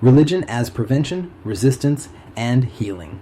Religion as prevention, resistance, and healing.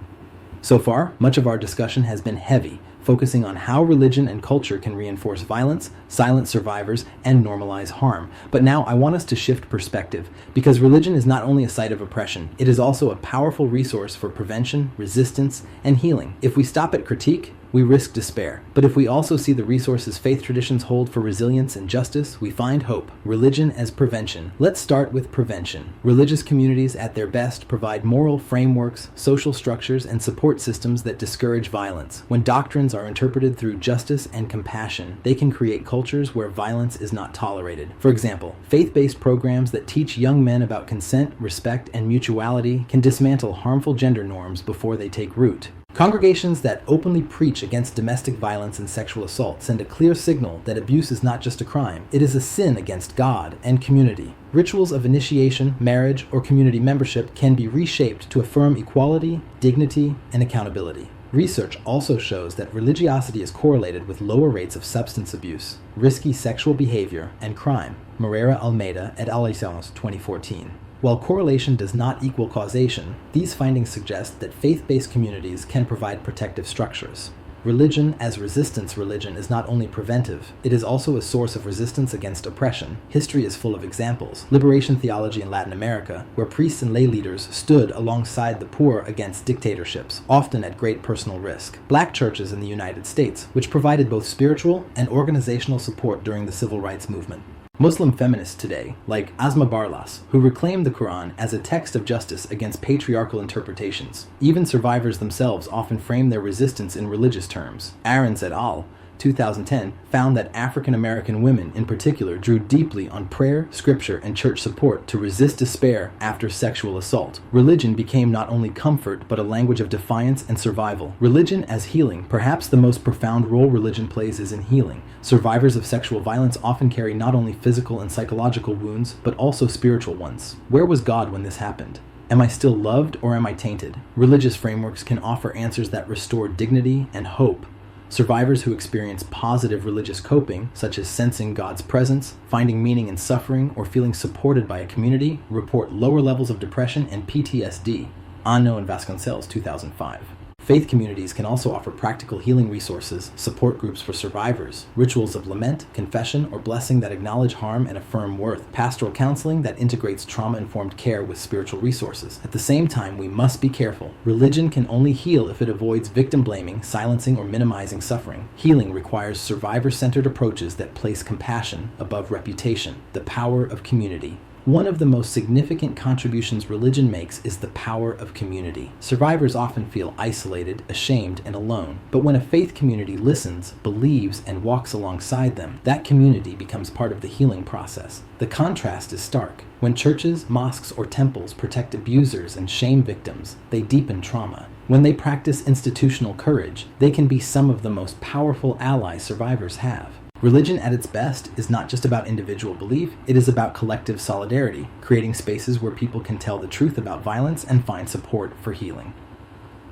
So far, much of our discussion has been heavy, focusing on how religion and culture can reinforce violence, silence survivors, and normalize harm. But now I want us to shift perspective, because religion is not only a site of oppression, it is also a powerful resource for prevention, resistance, and healing. If we stop at critique, we risk despair. But if we also see the resources faith traditions hold for resilience and justice, we find hope. Religion as prevention. Let's start with prevention. Religious communities at their best provide moral frameworks, social structures, and support systems that discourage violence. When doctrines are interpreted through justice and compassion, they can create cultures where violence is not tolerated. For example, faith-based programs that teach young men about consent, respect, and mutuality can dismantle harmful gender norms before they take root. Congregations that openly preach against domestic violence and sexual assault send a clear signal that abuse is not just a crime, it is a sin against God and community. Rituals of initiation, marriage, or community membership can be reshaped to affirm equality, dignity, and accountability. Research also shows that religiosity is correlated with lower rates of substance abuse, risky sexual behavior, and crime. Moreira Almeida et al. 2014. While correlation does not equal causation, these findings suggest that faith-based communities can provide protective structures. Religion as resistance religion is not only preventive, it is also a source of resistance against oppression. History is full of examples. Liberation theology in Latin America, where priests and lay leaders stood alongside the poor against dictatorships, often at great personal risk. Black churches in the United States, which provided both spiritual and organizational support during the civil rights movement. Muslim feminists today, like Asma Barlas, who reclaim the Quran as a text of justice against patriarchal interpretations. Even survivors themselves often frame their resistance in religious terms. Aarons et al. 2010 found that African American women in particular drew deeply on prayer, scripture, and church support to resist despair after sexual assault. Religion became not only comfort, but a language of defiance and survival. Religion as healing. Perhaps the most profound role religion plays is in healing. Survivors of sexual violence often carry not only physical and psychological wounds, but also spiritual ones. Where was God when this happened? Am I still loved or am I tainted? Religious frameworks can offer answers that restore dignity and hope. Survivors who experience positive religious coping, such as sensing God's presence, finding meaning in suffering, or feeling supported by a community, report lower levels of depression and PTSD. Ano and Vasconcelos, 2005. Faith communities can also offer practical healing resources, support groups for survivors, rituals of lament, confession, or blessing that acknowledge harm and affirm worth, pastoral counseling that integrates trauma-informed care with spiritual resources. At the same time, we must be careful. Religion can only heal if it avoids victim blaming, silencing, or minimizing suffering. Healing requires survivor-centered approaches that place compassion above reputation, the power of community. One of the most significant contributions religion makes is the power of community. Survivors often feel isolated, ashamed, and alone, but when a faith community listens, believes, and walks alongside them, that community becomes part of the healing process. The contrast is stark. When churches, mosques, or temples protect abusers and shame victims, they deepen trauma. When they practice institutional courage, they can be some of the most powerful allies survivors have. Religion at its best is not just about individual belief, it is about collective solidarity, creating spaces where people can tell the truth about violence and find support for healing.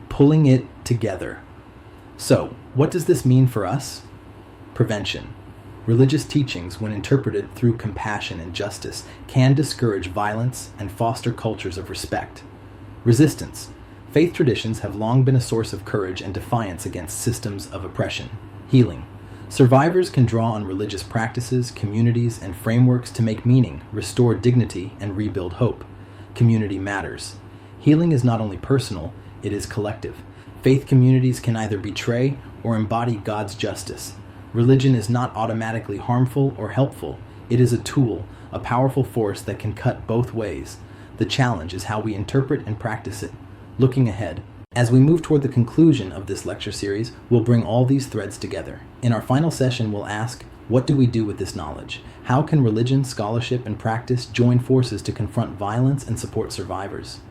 Pulling it together. So, what does this mean for us? Prevention. Religious teachings, when interpreted through compassion and justice, can discourage violence and foster cultures of respect. Resistance. Faith traditions have long been a source of courage and defiance against systems of oppression. Healing. Survivors can draw on religious practices, communities, and frameworks to make meaning, restore dignity, and rebuild hope. Community matters. Healing is not only personal, it is collective. Faith communities can either betray or embody God's justice. Religion is not automatically harmful or helpful. It is a tool, a powerful force that can cut both ways. The challenge is how we interpret and practice it. Looking ahead. As we move toward the conclusion of this lecture series, we'll bring all these threads together. In our final session, we'll ask, what do we do with this knowledge? How can religion, scholarship, and practice join forces to confront violence and support survivors?